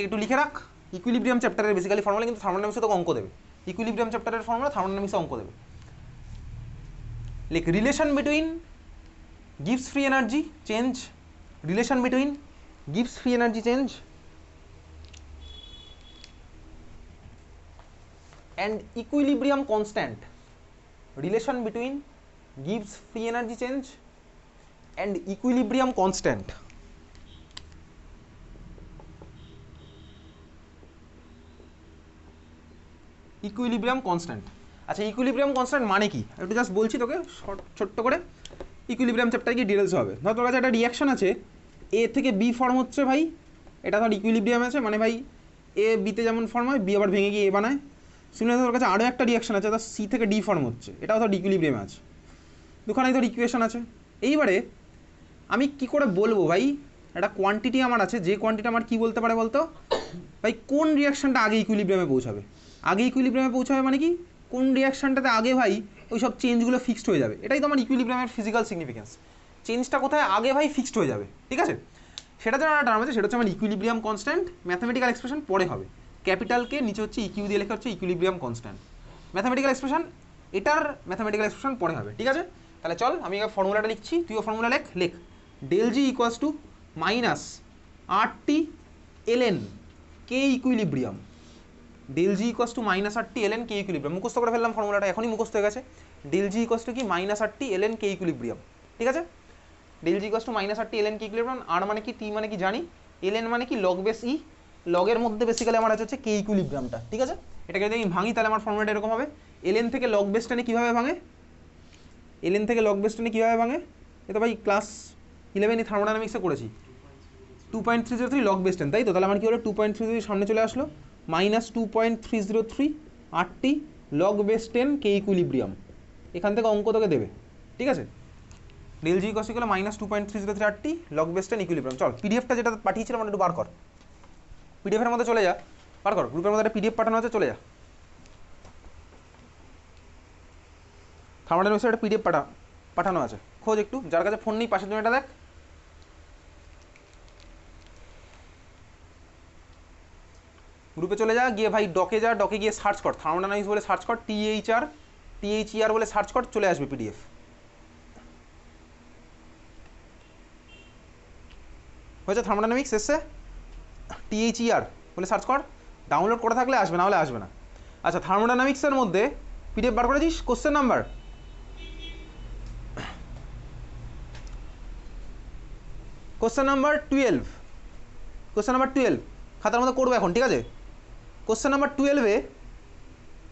S1: একটু লিখে রাখ, ইকুইলিব্রিয়াম চ্যাপ্টারের বেসিক্যালি ফর্মুলা, কিন্তু থার্মোডাইনামিক্সে তো অঙ্ক দেবে, ইকুইলিব্রিয়াম চ্যাপ্টারের ফর্মুলা থার্মোডাইনামিক্সে অঙ্ক দেবে। লেখ relation between gives free energy change, relation between gives free energy change and equilibrium constant, relation between gives free energy change and equilibrium constant, equilibrium constant. আচ্ছা ইকুইলিব্রিয়াম কনস্ট্যান্ট মানে কি একটু জাস্ট বলছি তোকে ছোট্ট করে, ইকুইলিব্রিয়াম চ্যাপ্টারে কি ডিটেলস হবে, ধর তোর কাছে একটা রিয়াকশন আছে, এ থেকে বি ফর্ম হচ্ছে ভাই, এটা ধর ইকুইলিব্রিয়াম আছে, মানে ভাই এ বিতে যেমন ফর্ম হয় বি আবার ভেঙে গিয়ে এ বানায়। সিমিলারলি তোর কাছে আরও একটা রিয়াকশন আছে, তার সি থেকে ডি ফর্ম হচ্ছে, এটাও ধর ইকুইলিব্রিয়ামে আছে। দুখানেই তোর ইকুয়েশন আছে। এইবারে আমি কি করে বলবো ভাই, একটা কোয়ান্টিটি আমার আছে, যে কোয়ান্টিটি আমার কি বলতে পারে বলতো ভাই, কোন রিয়াকশনটা আগে ইকুইলিব্রিয়ামে পৌঁছাবে। আগে ইকুইলিব্রিয়ামে পৌঁছাবে মানে কি, কোন রিয়াকশনটাতে আগে ভাই ওই সব চেঞ্জগুলো ফিক্সড হয়ে যাবে, এটাই তো আমার ইকুইলিব্রিয়ামের ফিজিক্যাল সিগনিফিকেন্স। চেঞ্জটা কোথায় আগে ভাই ফিক্সড হয়ে যাবে, ঠিক আছে। সেটা যেন একটা টার্ম আছে, সেটা হচ্ছে আমার ইকুইলিব্রিয়াম কনস্ট্যান্ট। ম্যাথমেটিক্যাল এক্সপ্রেশন পরে হবে, ক্যাপিটালকে নিচে হচ্ছে ইকিউ দিয়ে লেখা হচ্ছে ইকুইলিব্রিয়াম কনস্ট্যান্ট। ম্যাথমেটিক্যাল এক্সপ্রেশন, এটার ম্যাথমেটিক্যাল এক্সপ্রেশন পরে হবে, ঠিক আছে। তাহলে চল আমি ফর্মুলাটা লিখছি, তুইও ফর্মুলা লেখ। Del G equals to minus RT ln K equilibrium. Del G equals to minus RT ln K equilibrium. মুখস্থ করে ফেললাম ফর্মুলাটা, এখনই মুখস্থ হয়ে গেছে। ডেল জি ইকুয়ালস টু কি minus RT ln K equilibrium, ঠিক আছে। Del G equals to minus RT ln K equilibrium. আর মানে কি, টি মানে কি জানি, ln মানে কি লগ বেস ই, লগের মধ্যে বেসিক্যালি আমার হচ্ছে কে ইকুইলিব্রিয়ামটা, ঠিক আছে। এটাকে যদি আমি ভাঙি তাহলে আমার ফর্মুলাটা এরকম হবে, ln থেকে লগ বেস টেনে কীভাবে ভাঙে, ln থেকে লগ বেস টেনে কীভাবে ভাঙে, এ তো ভাই ক্লাস 11 থার্মোডাইনামিক্সে করেছি। 2.303 লগ বেস 10, তাই তো। তাহলে আমার কি হলো, 2.303 সামনে চলে আসলো, মাইনাস 2.303 RT লগ বেস 10 কে ইকুইলিব্রিয়াম। এখান থেকে অঙ্ক তোকে দেবে, ঠিক আছে। ডেল জি কষ্ট গেলো minus 2.303 RT log base 10 equilibrium. চল পিডিএফটা যেটা পাঠিয়েছিলাম একটু বার কর, পিডিএফের মধ্যে চলে যা, বার কর, গ্রুপের মধ্যে একটা পিডিএফ পাঠানো আছে, চলে যা। থার্মোডাইনামিক্সের একটা পিডিএফ পাঠানো আছে, খোঁজ একটু, যার কাছে ফোন নেই পাশের জন্য এটা দেখ। গ্রুপে চলে যা, গিয়ে ভাই ডকে যা, ডকে গিয়ে সার্চ কর থার্মোডাইনামিক্স বলে সার্চ কর, THER বলে সার্চ কর, চলে আসবে পিডিএফ। হয়েছে থার্মোডাইনামিক্স এসছে, THER বলে সার্চ কর, ডাউনলোড করে থাকলে আসবে, না হলে আসবে না। আচ্ছা থার্মোডাইনামিক্সের মধ্যে পিডিএফ বার করেছিস, কোশ্চেন নাম্বার কোশ্চেন নাম্বার 12 খাতার মধ্যে করবো এখন, ঠিক আছে। কোশ্চেন নাম্বার 12-এ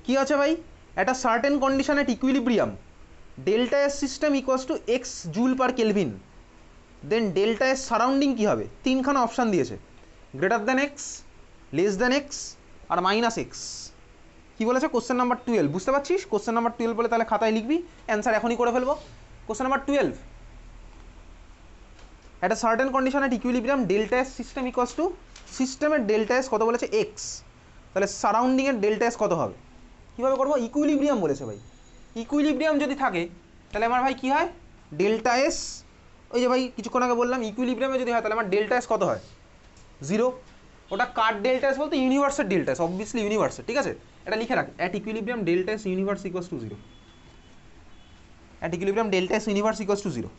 S1: কী আছে ভাই, একটা certain condition at equilibrium delta S system equals to X joule per kelvin, then delta S surrounding কী হবে, তিনখানা অপশান দিয়েছে, greater than X, less than X আর মাইনাস এক্স। কী বলেছে কোশ্চেন নাম্বার 12, বুঝতে পারছিস। কোশ্চেন নাম্বার 12 বলে তাহলে খাতায় লিখবি, অ্যান্সার এখনই করে ফেলবো। কোশ্চেন নাম্বার 12, একটা certain condition at equilibrium delta S system equals two, সিস্টেমের ডেল্টা এস কত বলেছে এক্স, তাহলে সারাউন্ডিংয়ের ডেল্টা এস কত হবে, কীভাবে করবো, ইকুইলিব্রিয়াম বলেছে ভাই। ইকুইলিব্রিয়াম যদি থাকে তাহলে আমার ভাই কী হয়, ডেল্টা এস, ওই যে ভাই কিছুক্ষণ আগে বললাম ইকুইলিব্রিয়ামে যদি হয় তাহলে আমার ডেল্টা এস কত হয়, 0। ওটা কার ডেল্টা এস বলতে ইউনিভার্সের ডেল্টা এস, অবভিয়াসলি ইউনিভার্সের, ঠিক আছে। এটা লিখে রাখ, at equilibrium delta S universe equals to 0, at equilibrium delta S universe equals to 0।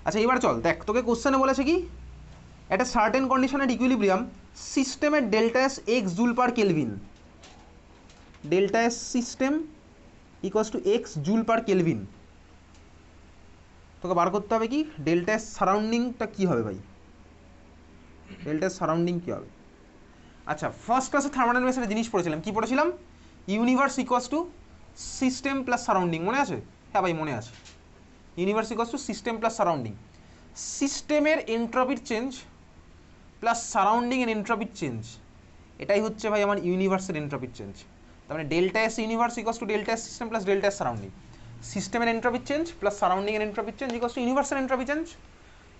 S1: আচ্ছা এবার চল দেখ, তোকে কোশ্চেনে বলেছে কি, একটা সার্টেন কন্ডিশনের ইকুইলিব্রিয়াম সিস্টেমের delta S X joule per kelvin, delta S system equals to X joule per kelvin. তোকে বার করতে হবে কি, ডেল্টা এস সারাউন্ডিংটা কী হবে ভাই, ডেল্টা এস সারাউন্ডিং কী হবে। আচ্ছা ফার্স্ট ক্লাসে থার্মোডাইনামিক্সের একটা জিনিস পড়েছিলাম, কী পড়েছিলাম, universe equals to system plus surrounding, মনে আছে। হ্যাঁ ভাই মনে আছে, universe equals to system plus surrounding. সিস্টেমের এন্ট্রপির চেঞ্জ প্লাস সারাউন্ডিংয়ের এন্ট্রপির চেঞ্জ, এটাই হচ্ছে ভাই আমার ইউনিভার্সের এন্ট্রপির চেঞ্জ। তার মানে delta S universe equals to delta S system plus delta S surrounding. সিস্টেমের এন্ট্রপির চেঞ্জ প্লাস সারাউন্ডিংয়ের এন্ট্রপির চেঞ্জ ইকুয়ালস টু ইউনিভার্সের এন্ট্রপি চেঞ্জ।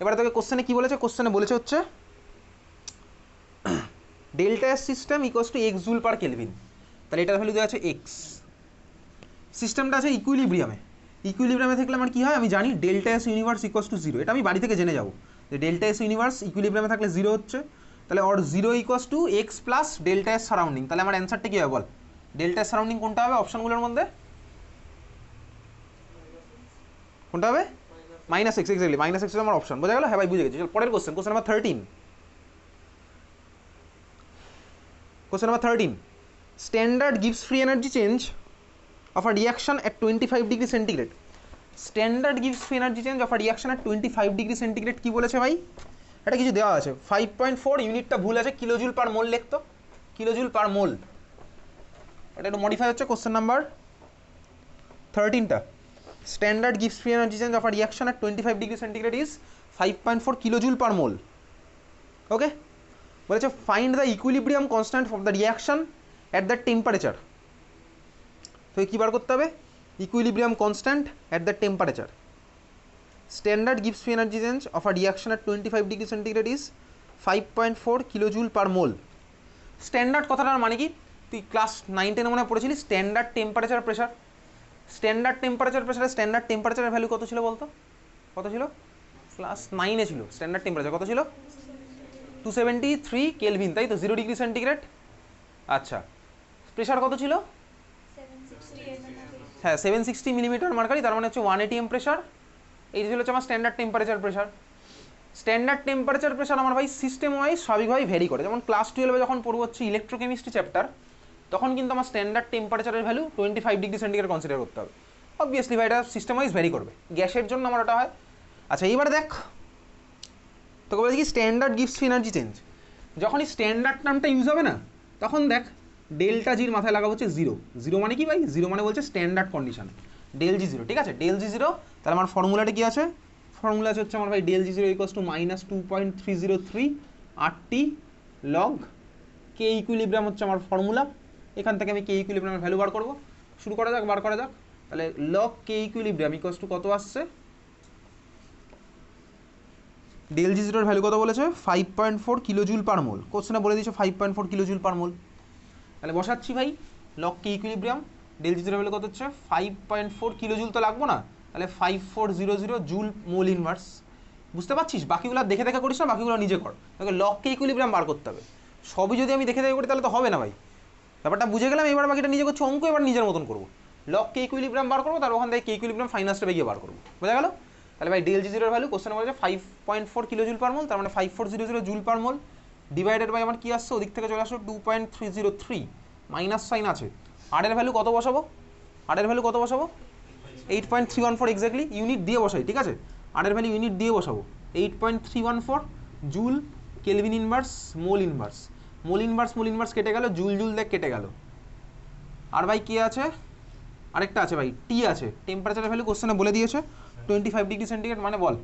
S1: এবারে তোকে কোশ্চেনে কী বলেছে, কোশ্চেনে বলেছে হচ্ছে delta S system equals to X joule per kelvin, তাহলে এটার ভ্যালু দেওয়া আছে এক্স। সিস্টেমটা আছে ইকুইলিব্রিয়ামে, ইকুইলিব্রিয়ামে থাকলে আমার কী হয় আমি জানি, delta S universe equals to 0, এটা আমি বাড়ি থেকে জেনে যাবো যে ডেল্টা এস ইউনিভার্স ইকুইলিব্রিয়ামে থাকলে 0 হচ্ছে, তাহলে or 0 equals to x plus delta S surrounding. তাহলে আমার অ্যান্সারটা কী হবে বল, ডেল্টা এস সারাউন্ডিং কোনটা হবে অপশানগুলোর মধ্যে, কোনটা হবে, minus X, exactly minus X আমার অপশন, বোঝা গেল। হ্যাঁ ভাই বুঝে গেছি। চল পরের question, question number 13, question number 13, standard গিভস free energy change of a reaction at 25 degree centigrade. Standard গিভস free energy change of a reaction at 25 degree centigrade কী বলেছে ভাই, এটা কিছু দেওয়া আছে, 5.4 ইউনিটটা ভুল আছে, কিলোজুল পার মোল লিখতো, কিলোজুল পার মোল, এটা একটু মডিফাই হচ্ছে। কোশ্চেন নাম্বার 13টা, স্ট্যান্ডার্ড গিভস free energy change of a reaction at 25 degree centigrade is 5.4 kilojoule per mole. Okay, বলেছে find the equilibrium constant for the reaction at the temperature. তো কী বার করতে হবে? Equilibrium constant at the temperature. Standard গিভস free energy change of a reaction at 25 degree centigrade is 5.4 kilojoule per mole. Standard কথাটার মানে কি? তুই ক্লাস 9-10 মনে পড়েছিলি standard temperature pressure. Standard temperature প্রেশারের স্ট্যান্ডার্ড টেম্পারেচারের ভ্যালু কত ছিল বলতো? কত ছিল? ক্লাস 9-এ ছিল স্ট্যান্ডার্ড টেম্পারেচার কত ছিল? 273 কেলভিন, তাই তো, 0 ডিগ্রি সেন্টিগ্রেড। আচ্ছা, প্রেশার কত ছিল? হ্যাঁ 760 মিলিমিটার মার্কারি, তার মানে হচ্ছে 1 ATM প্রেশার। এই ছিল হচ্ছে আমার standard temperature pressure. Standard temperature pressure আমার ভাই সিস্টেম ওয়াইজ স্বাভাবিকভাবেই ভ্যারি করে। যেমন ক্লাস 12-এ যখন পড়বো হচ্ছে ইলেকট্রোকেমিস্ট্রি চ্যাপ্টার, তখন কিন্তু আমার স্ট্যান্ডার্ড টেম্পারেচারের ভ্যালু 25 ডিগ্রি সেন্টিগ্রেড কনসিডার করতে হবে। অবভিয়াসলি ভাই এটা সিস্টেম ওয়াইজ ভ্যারি করবে, গ্যাসের জন্য আমার ওটা হয়। আচ্ছা এইবার দেখ, তোকে বলছি কি স্ট্যান্ডার্ড গিভস ফ্রি এনার্জি চেঞ্জ, যখনই স্ট্যান্ডার্ড নামটা ইউজ হবে না, তখন দেখ ডেল্টা জির মাথায় লাগা হচ্ছে জিরো। জিরো মানে কি ভাই? জিরো মানে বলছে standard condition, del G zero. ঠিক আছে, ডেল জি জিরো, তাহলে আমার ফর্মুলাটা কি আছে? ফর্মুলা হচ্ছে আমার ভাই del G zero equals to -2.303 RT log K equilibrium হচ্ছে আমার ফর্মুলা। এখান থেকে আমি কে ইকুইলিব্রিয়ামের ভ্যালু বার করবো। শুরু করা যাক, বার করা যাক। তাহলে log K equilibrium equals to কত আসছে? ডেল জি জিরোর ভ্যালু কত বলেছে? 5.4 কিলোজুল পার মোল। কোশ্চেনে বলে দিয়েছে 5.4 কিলোজুল পার মোল। তাহলে বসাচ্ছি ভাই লগ কে ইকুইলিব্রিয়াম, ডেল জি জিরোর ভ্যালু কত হচ্ছে? 5.4 কিলোজুল তো লাগবো না, তাহলে 5400 জুল মোল ইনভার্স। বুঝতে পারছিস? বাকিগুলো দেখে দেখে করিস না, বাকিগুলো নিজে কর। তোকে লগ কে ইকুইলিব্রিয়াম বার করতে হবে। সবই যদি আমি দেখে দেখে করি তাহলে তো হবে না ভাই। ব্যাপারটা বুঝে গেলাম, এবার বাকিটা নিজে করছি অঙ্ক, এবার নিজের মতন করবো। লগ কে ইকুইলিব্রিয়াম বার করবো, তার ওখান থেকে কে ইকুইলিব্রিয়াম ফাইনাল স্টেপে গিয়ে বার করবো। বোঝা গেল? তাহলে ভাই ডেল জি জিরোর ভ্যালু কোশ্চেনে বলেছে 5.4 কিলোজুল পার মোল, তার মানে 5400 joule per mole divided by আমার কি আসছে ওদিক থেকে চলে আসলো 2.303, মাইনাস সাইন আছে। আর এর ভ্যালু কত বসাবো? আর এর ভ্যালু কত বসাবো? 8.314 এক্স্যাক্টলি, ইউনিট দিয়ে বসাই। ঠিক আছে, আর এর ভ্যালু ইউনিট দিয়ে বসাবো। 8.314 joule kelvin inverse mole inverse. Mole inverse mole inverse কেটে গেল, জুল জুল দেখ কেটে গেল। আর ভাই কি আছে? আরেকটা আছে ভাই, টি আছে। টেম্পারেচারের ভ্যালু কোশ্চেনে বলে দিয়েছে 25 ডিগ্রি সেন্টিগ্রেড, মানে বল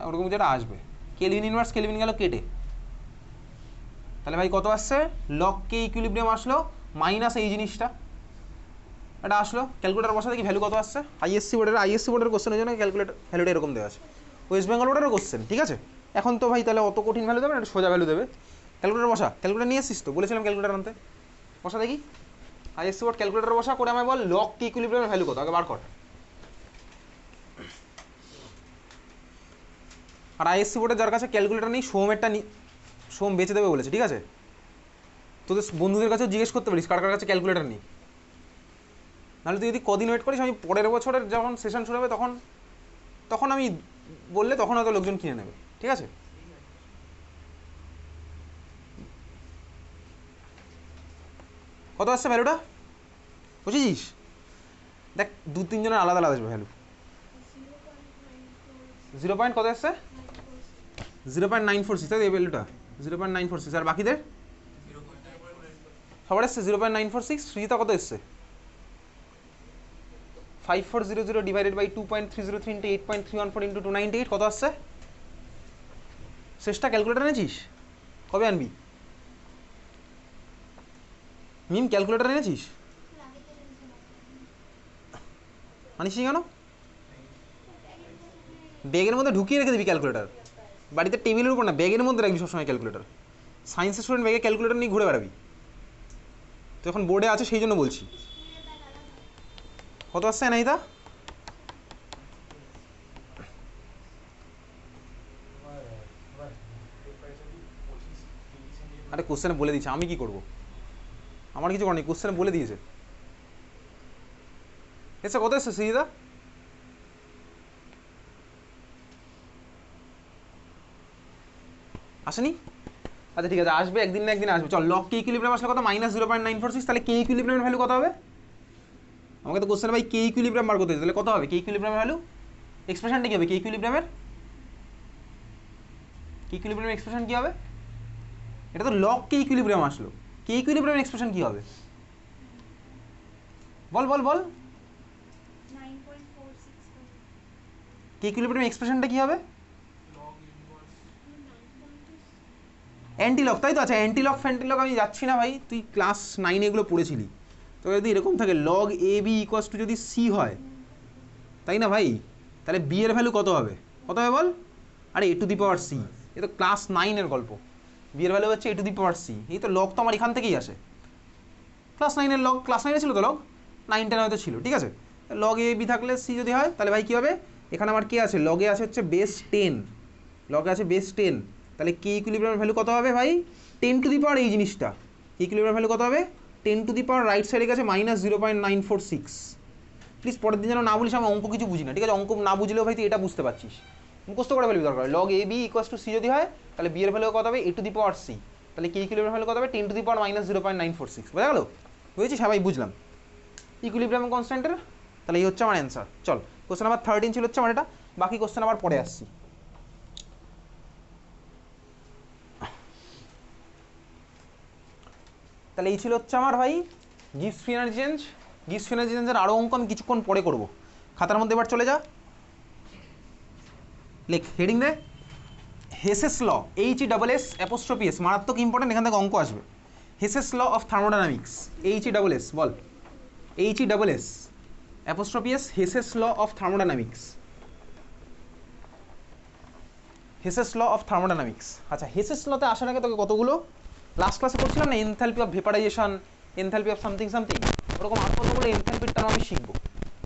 S1: ওরকম যেটা আসবে। কেলভিন ইনভার্স কেলভিন গেল কেটে, তাহলে ভাই কত আসছে? লগ কে ইকুইলিব্রিয়াম আসলো মাইনাস এই জিনিসটা, এটা আসলো। ক্যালকুলেটার বসা দেখি ভ্যালু কত আসছে। আইএসসি বোর্ডের কোশ্চেনের জন্য ক্যালকুলেটার ভ্যালুটা এরকম দেওয়া আছে। ওয়েস্ট বেঙ্গল বোর্ডেরও কোশ্চেন। ঠিক আছে, এখন তো ভাই তাহলে অত কঠিন ভ্যালু দেবে না, সোজা ভ্যালু দেবে। ক্যালকুলেটার বসা, ক্যালকুলেটার নিয়ে এসিস তো? বলেছিলাম ক্যালকুলেটার আনতে। বসা দেখি আইএসসি বোর্ড ক্যালকুলেটার বসা করে আমায় বল লগ কে ইকুইলিব্রিয়ামের ভ্যালু কত, আগে বার কর। আর আইএসসি বোর্ডের যার কাছে ক্যালকুলেটার নেই, সোমেরটা সোম বেঁচে দেবে বলেছে। ঠিক আছে, তোদের বন্ধুদের কাছেও জিজ্ঞেস করতে পারিস কার কার কাছে ক্যালকুলেটার নেই। নাহলে তুই যদি কদিন ওয়েট করিস, আমি পরের বছরের যখন সেশন শুরু হবে তখন আমি বললে তখন হয়তো লোকজন কিনে নেবে। ঠিক আছে, কত আসছে ভ্যালুটা বুঝেছিস? দেখ 2-3 জনের আলাদা আলাদা আসবে ভ্যালু। 0. কত আসছে? 0.946, তাই এই ভ্যালুটা 0.946। আর বাকিদের সবার এসছে 0.946। সৃজিতা কত এসছে? 5400 ডিভাইডেড বাই 2.303 ইন্টু 8.314 ইন্টু 298 কত আসছে? শেষটা ক্যালকুলেটার এনেছিস? কবে আনবি? মিম ক্যালকুলেটার এনেছিস? আনিস কেন? ব্যাগের মধ্যে ঢুকিয়ে রেখে দিবি ক্যালকুলেটার, বাড়িতে টেবিলের উপর না, ব্যাগের মধ্যে রাখবি সবসময় ক্যালকুলেটার। সায়েন্সের স্টুডেন্ট ব্যাগে ক্যালকুলেটার নিয়ে ঘুরে বেড়াবি তো, এখন বোর্ডে আছে সেই জন্য বলছি। কত আসছে এনাইদা? আরে কোশ্চেনে বলে দিয়েছে, আমি কি করবো? আমার কিছু করেনি, কোশ্চেনে বলে দিয়েছে। এসে কত এসছে সৃজিতা? আসেনি? আচ্ছা ঠিক আছে, আসবে একদিন না একদিন আসবে। চল লগ কে ইকুইলিব্রিয়াম আসলে কত? -0.946। তাহলে কে ইকুইলিব্রিয়ামের ভ্যালু কত হবে? আমাকে তো কোশ্চেনে ভাই কে ইকুইলিব্রিয়াম বার করতে দিয়েছে, তাহলে কত হবে কে ইকুইলিব্রিয়ামের ভ্যালু? এক্সপ্রেশনটা কি হবে কে ইকুইলিব্রিয়ামের? কে ইকুইলিব্রিয়ামের এক্সপ্রেশন কি হবে? এটা তো লগ কে ইকুইলিব্রিয়াম আসলো, কে ইকুইলিব্রিয়ামের এক্সপ্রেশন কি হবে? বল বল বল,
S2: 9.465।
S1: কে ইকুইলিব্রিয়ামের এক্সপ্রেশনটা কি হবে? অ্যান্টিলক, তাই তো? আচ্ছা, অ্যান্টিলক ফ্যান্টিলক আমি যাচ্ছি না ভাই, তুই ক্লাস 9 এগুলো পড়েছিলি। তো যদি এরকম থাকে log A B equals to যদি সি হয়, তাই না ভাই, তাহলে বি এর ভ্যালু কত হবে? কত হবে বল? আরে এ টু দি পাওয়ার সি, এ তো ক্লাস 9-এর গল্প। বি এর ভ্যালু হচ্ছে এ টু দি পাওয়ার সি, এই তো লগ তো আমার এখান থেকেই আসে। ক্লাস 9-এর লগ, ক্লাস 9-এ ছিল তো লগ, 9-10 হয়তো ছিল, ঠিক আছে। লগ এ বি থাকলে সি যদি হয়, তাহলে ভাই কী হবে? এখানে আমার কে আছে? লগে আছে হচ্ছে বেস 10, লগে আছে বেস 10, তাহলে কে ইকুইলিব্রিয়ামের ভ্যালু কত হবে ভাই? 10 টু দি পাওয়ার এই জিনিসটা, ইকুইলিব্রিয়ামের ভ্যালু কত হবে? 10 টু দি পাওয়ার রাইট সাইডে গেছে -0.946। প্লিজ পরের দিন যেন না বলিস আমি অঙ্ক কিছু বুঝি না, ঠিক আছে? অঙ্ক না বুঝলেও ভাই তুই এটা বুঝতে পারছিস, মুখস্থ করে ফেলবি দরকার। Log A B equals to C যদি হয়, তাহলে বি এর ভ্যালু কত হবে? এ টু দি পাওয়ার সি, তাহলে কে ইকুইলিব্রিয়ামের ভ্যালু কত হবে? 10 টু দি পাওয়ার -0.946। বোঝা গেল? বুঝেছিস? হ্যাঁ ভাই বুঝলাম। ইকুইলিব্রিয়াম কনস্ট্যান্টের, তাহলে এই হচ্ছে আমার অ্যান্সার। চল, কোশ্চেন নাম্বার 13 ছিল হচ্ছে আমার এটা, বাকি কোশ্চেন আবার পরে আসছি। তাহলে এই ছিল হচ্ছে আমার ভাই Gibbs free energy change. Gibbs free energy চেঞ্জের আরও অঙ্ক আমি কিছুক্ষণ পরে করব। খাতার মধ্যে এবার চলে যা, লেখ হেডিং দে Hess's law, HESS apostrophe S, মারাত্মক ইম্পর্টেন্ট, এখান থেকে অঙ্ক আসবে। Hess's law of thermodynamics, HESS বল, HESS apostrophe S, Hess's law of thermodynamics, Hess's law of thermodynamics. আচ্ছা, হেসেস লতে আসার আগে তোকে কতগুলো লাস্ট ক্লাসে করছিলাম না, enthalpy of vaporisation, enthalpy of something something, ওরকম আর কতগুলো এনথালপির টার্ম আমি শিখবো।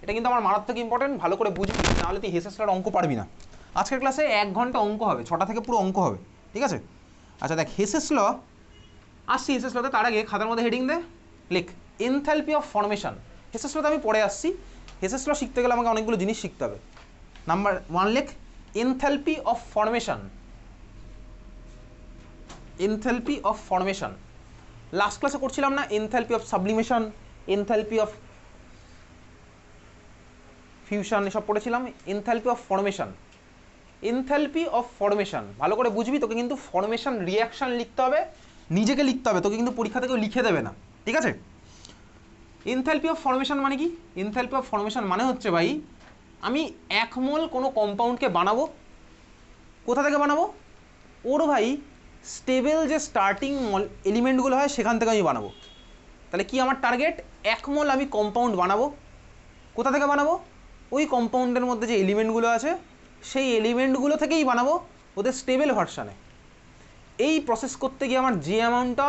S1: এটা কিন্তু আমার মারাত্মক ইম্পর্টেন্ট, ভালো করে বুঝবি, নাহলে তুই হেসেস লর অঙ্ক পারবি না। আজকের ক্লাসে 1 ঘন্টা অঙ্ক হবে, 6টা থেকে পুরো অঙ্ক হবে, ঠিক আছে? আচ্ছা দেখ, হেসেস ল আসছি, হেসেস লতে তার আগে খাতার মধ্যে হেডিং দে, লেখ এনথালপি অফ ফর্মেশন। হেসেস লতে আমি পরে আসছি, হেসেস ল শিখতে গেলে আমাকে অনেকগুলো জিনিস শিখতে হবে। নাম্বার 1 লেখ enthalpy of formation, enthalpy of formation. Last ক্লাসে করছিলাম না enthalpy of sublimation, enthalpy of fusion, এসব পড়েছিলাম। Enthalpy of formation, enthalpy of formation ভালো করে বুঝবি। তোকে কিন্তু ফর্মেশন রিয়াকশন লিখতে হবে, নিজেকে লিখতে হবে, তোকে কিন্তু পরীক্ষা থেকেও লিখে দেবে না, ঠিক আছে? এনথালপি অফ ফর্মেশন মানে কি? এনথালপি অফ ফর্মেশন মানে হচ্ছে ভাই, আমি 1 মোল কোনো কম্পাউন্ডকে বানাবো, কোথা থেকে বানাবো? ওর ভাই স্টেবল যে স্টার্টিং এলিমেন্টগুলো হয় সেখান থেকে আমি বানাবো। তাহলে কি আমার টার্গেট? 1 মোল আমি কম্পাউন্ড বানাবো, কোথা থেকে বানাবো? ওই কম্পাউন্ডের মধ্যে যে এলিমেন্টগুলো আছে সেই এলিমেন্টগুলো থেকেই বানাবো ওদের স্টেবল ভার্সানে। এই প্রসেস করতে গিয়ে আমার যে অ্যামাউন্টটা